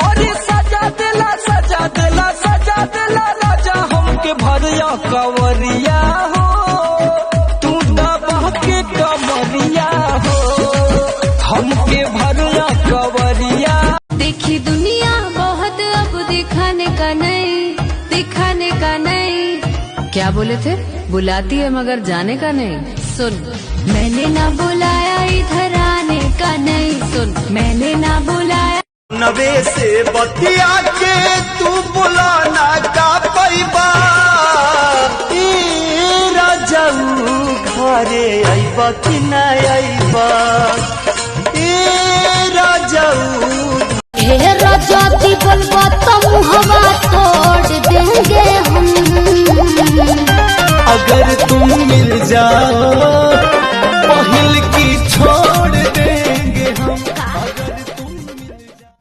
और सजा दिला सजा दिला सजा दिला राजा हमके भरिया कवरिया हो तू दबा के कमरिया हो हमके भरिया कवरिया। देखी दुनिया बहुत अब दिखाने का नहीं। क्या बोले थे? बुलाती है मगर जाने का नहीं। सुन, मैंने ना बुलाया इधर आने का नहीं। सुन, मैंने ना बुलाया नवे से बतिया के तू बुलाना का पैबा राजाऊ घरे आइबा कि ना आइबा।